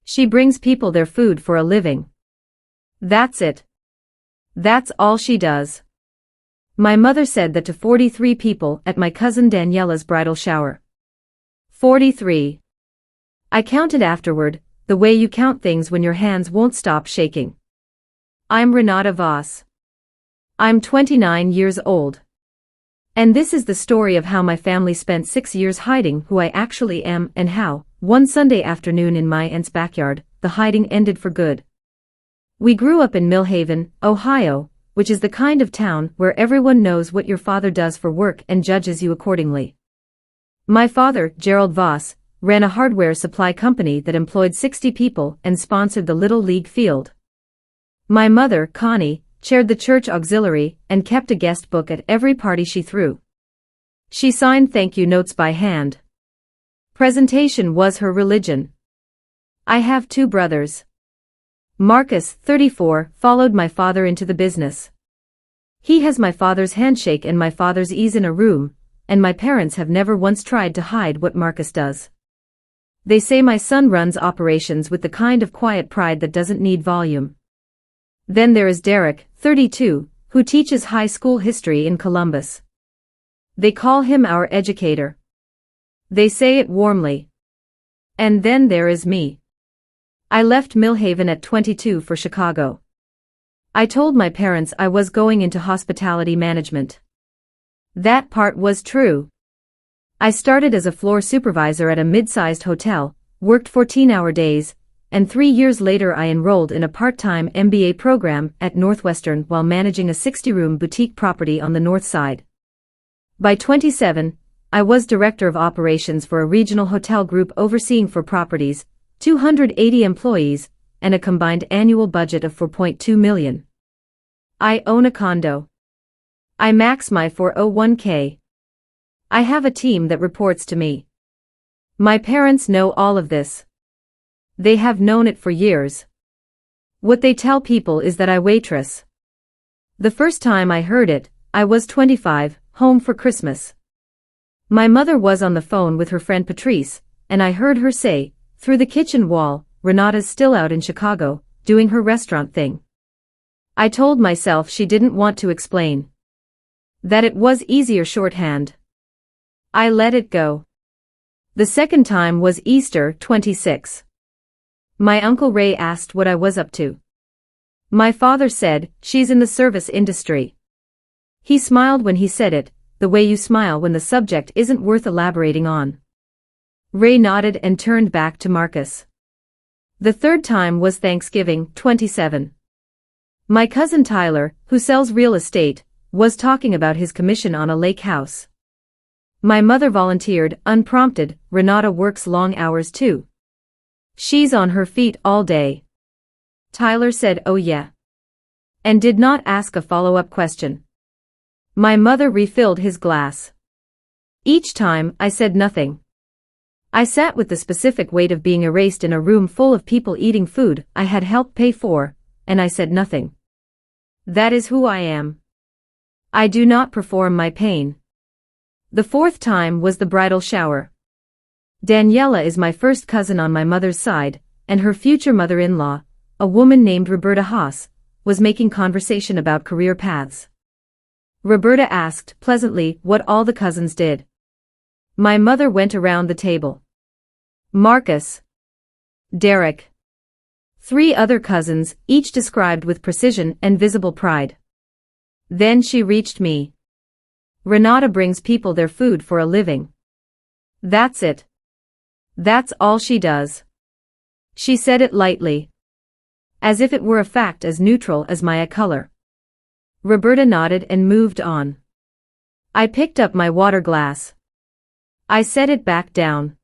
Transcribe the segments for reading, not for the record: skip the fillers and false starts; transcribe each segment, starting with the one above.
She brings people their food for a living. That's it. That's all she does. My mother said that to 43 people at my cousin Daniela's bridal shower. 43. I counted afterward, the way you count things when your hands won't stop shaking. I'm Renata Voss. I'm 29 years old. And this is the story of how my family spent 6 years hiding who I actually am and how, one Sunday afternoon in my aunt's backyard, the hiding ended for good. We grew up in Millhaven, Ohio, which is the kind of town where everyone knows what your father does for work and judges you accordingly. My father, Gerald Voss, ran a hardware supply company that employed 60 people and sponsored the Little League field. My mother, Connie, chaired the church auxiliary and kept a guest book at every party she threw. She signed thank you notes by hand. Presentation was her religion. I have 2 brothers. Marcus, 34, followed my father into the business. He has my father's handshake and my father's ease in a room, and my parents have never once tried to hide what Marcus does. They say my son runs operations with the kind of quiet pride that doesn't need volume. Then there is Derek, 32, who teaches high school history in Columbus. They call him our educator. They say it warmly. And then there is me. I left Millhaven at 22 for Chicago. I told my parents I was going into hospitality management. That part was true. I started as a floor supervisor at a mid-sized hotel, worked 14-hour days, and 3 years later I enrolled in a part-time MBA program at Northwestern while managing a 60-room boutique property on the north side. By 27, I was director of operations for a regional hotel group overseeing 4 properties, 280 employees, and a combined annual budget of $4.2 million. I own a condo. I max my 401k. I have a team that reports to me. My parents know all of this. They have known it for years. What they tell people is that I waitress. The first time I heard it, I was 25, home for Christmas. My mother was on the phone with her friend Patrice, and I heard her say, through the kitchen wall, Renata's still out in Chicago, doing her restaurant thing. I told myself she didn't want to explain. That it was easier shorthand. I let it go. The second time was Easter 26. My Uncle Ray asked what I was up to. My father said, she's in the service industry. He smiled when he said it, the way you smile when the subject isn't worth elaborating on. Ray nodded and turned back to Marcus. The third time was Thanksgiving 27. My cousin Tyler, who sells real estate, was talking about his commission on a lake house. My mother volunteered, unprompted, Renata works long hours too. She's on her feet all day. Tyler said oh yeah. And did not ask a follow-up question. My mother refilled his glass. Each time, I said nothing. I sat with the specific weight of being erased in a room full of people eating food I had helped pay for, and I said nothing. That is who I am. I do not perform my pain. The fourth time was the bridal shower. Daniela is my first cousin on my mother's side, and her future mother-in-law, a woman named Renata Voss, was making conversation about career paths. Roberta asked pleasantly what all the cousins did. My mother went around the table. Marcus. Derek. 3 other cousins, each described with precision and visible pride. Then she reached me. Renata brings people their food for a living. That's it. That's all she does. She said it lightly. As if it were a fact as neutral as my color. Roberta nodded and moved on. I picked up my water glass. I set it back down.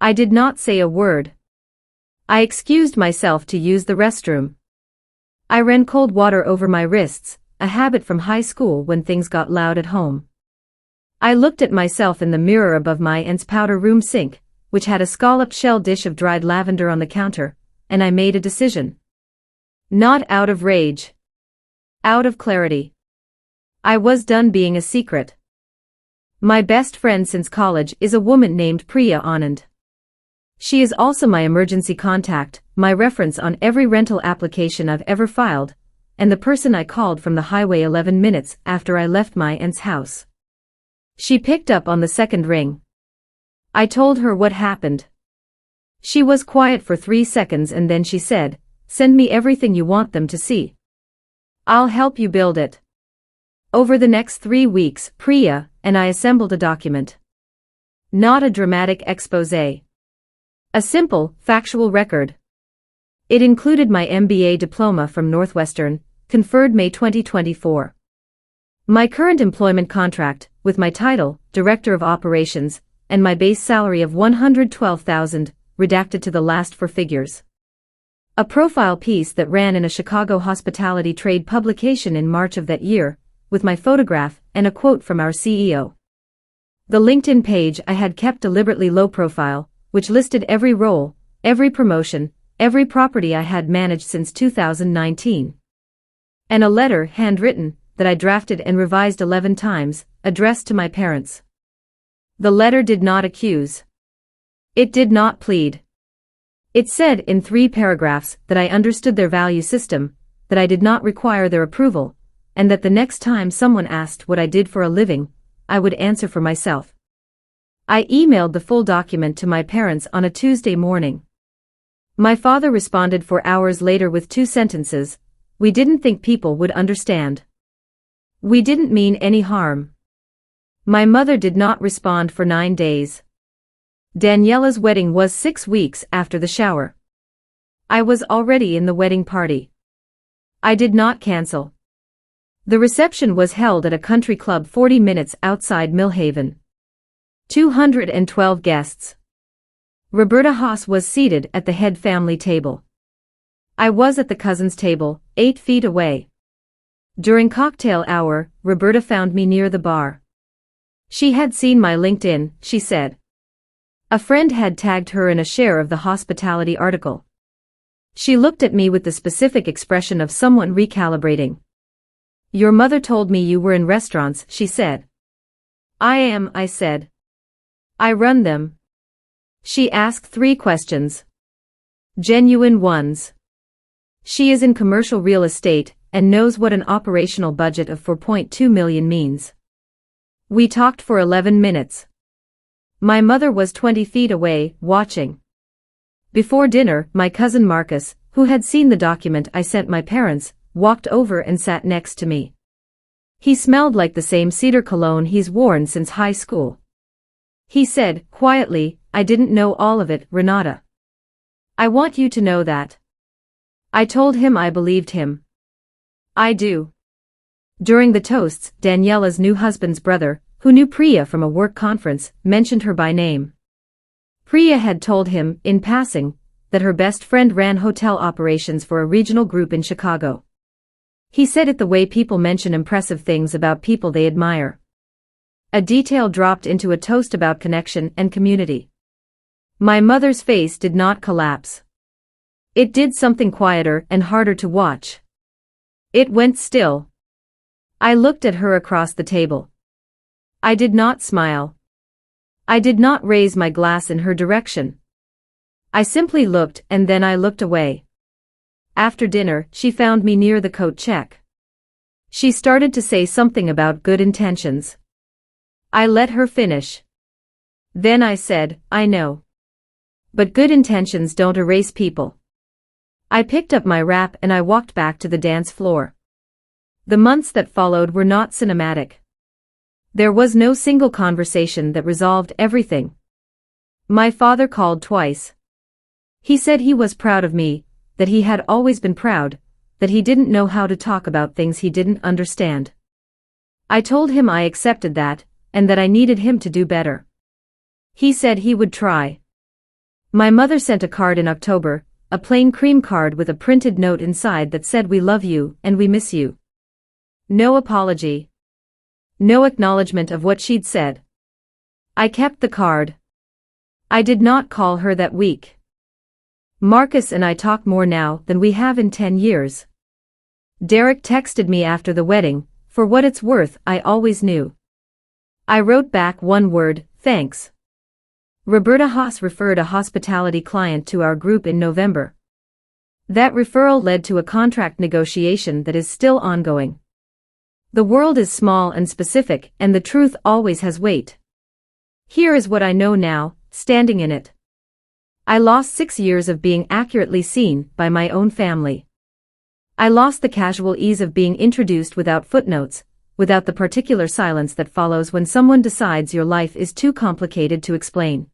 I did not say a word. I excused myself to use the restroom. I ran cold water over my wrists, a habit from high school when things got loud at home. I looked at myself in the mirror above my aunt's powder room sink, which had a scalloped shell dish of dried lavender on the counter, and I made a decision. Not out of rage. Out of clarity. I was done being a secret. My best friend since college is a woman named Priya Anand. She is also my emergency contact, my reference on every rental application I've ever filed, and the person I called from the highway 11 minutes after I left my aunt's house. She picked up on the second ring. I told her what happened. She was quiet for 3 seconds and then she said, "Send me everything you want them to see. I'll help you build it." Over the next 3 weeks, Priya and I assembled a document. Not a dramatic exposé. A simple, factual record. It included my MBA diploma from Northwestern, conferred May 2024. My current employment contract, with my title, Director of Operations, and my base salary of $112,000, redacted to the last 4 figures. A profile piece that ran in a Chicago hospitality trade publication in March of that year, with my photograph and a quote from our CEO. The LinkedIn page I had kept deliberately low profile, which listed every role, every promotion, every property I had managed since 2019. And a letter, handwritten, that I drafted and revised 11 times, addressed to my parents. The letter did not accuse. It did not plead. It said in 3 paragraphs that I understood their value system, that I did not require their approval, and that the next time someone asked what I did for a living, I would answer for myself. I emailed the full document to my parents on a Tuesday morning. My father responded 4 hours later with 2 sentences, "We didn't think people would understand. We didn't mean any harm." My mother did not respond for 9 days. Daniela's wedding was 6 weeks after the shower. I was already in the wedding party. I did not cancel. The reception was held at a country club 40 minutes outside Millhaven. 212 guests. Roberta Voss was seated at the head family table. I was at the cousins' table, 8 feet away. During cocktail hour, Roberta found me near the bar. She had seen my LinkedIn, she said. A friend had tagged her in a share of the hospitality article. She looked at me with the specific expression of someone recalibrating. "Your mother told me you were in restaurants," she said. "I am," I said. "I run them." She asked 3 questions. Genuine ones. She is in commercial real estate and knows what an operational budget of $4.2 million means. We talked for 11 minutes. My mother was 20 feet away, watching. Before dinner, my cousin Marcus, who had seen the document I sent my parents, walked over and sat next to me. He smelled like the same cedar cologne he's worn since high school. He said, quietly, "I didn't know all of it, Renata. I want you to know that." I told him I believed him. I do. During the toasts, Daniela's new husband's brother, who knew Priya from a work conference, mentioned her by name. Priya had told him, in passing, that her best friend ran hotel operations for a regional group in Chicago. He said it the way people mention impressive things about people they admire. A detail dropped into a toast about connection and community. My mother's face did not collapse. It did something quieter and harder to watch. It went still. I looked at her across the table. I did not smile. I did not raise my glass in her direction. I simply looked and then I looked away. After dinner, she found me near the coat check. She started to say something about good intentions. I let her finish. Then I said, "I know. But good intentions don't erase people." I picked up my wrap and I walked back to the dance floor. The months that followed were not cinematic. There was no single conversation that resolved everything. My father called twice. He said he was proud of me, that he had always been proud, that he didn't know how to talk about things he didn't understand. I told him I accepted that, and that I needed him to do better. He said he would try. My mother sent a card in October, a plain cream card with a printed note inside that said, "We love you and we miss you." No apology. No acknowledgement of what she'd said. I kept the card. I did not call her that week. Marcus and I talk more now than we have in 10 years. Derek texted me after the wedding, "For what it's worth, I always knew." I wrote back one word, "Thanks." Roberta Haas referred a hospitality client to our group in November. That referral led to a contract negotiation that is still ongoing. The world is small and specific, and the truth always has weight. Here is what I know now, standing in it. I lost 6 years of being accurately seen by my own family. I lost the casual ease of being introduced without footnotes, without the particular silence that follows when someone decides your life is too complicated to explain.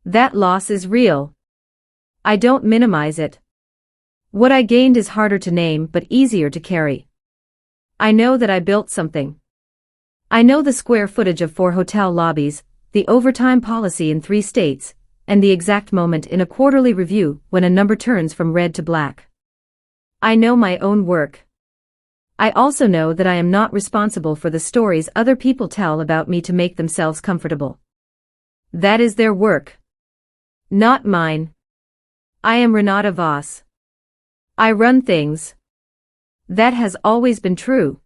That loss is real. I don't minimize it. What I gained is harder to name but easier to carry. I know that I built something. I know the square footage of 4 hotel lobbies, the overtime policy in 3 states, and the exact moment in a quarterly review when a number turns from red to black. I know my own work. I also know that I am not responsible for the stories other people tell about me to make themselves comfortable. That is their work. Not mine. I am Renata Voss. I run things. That has always been true.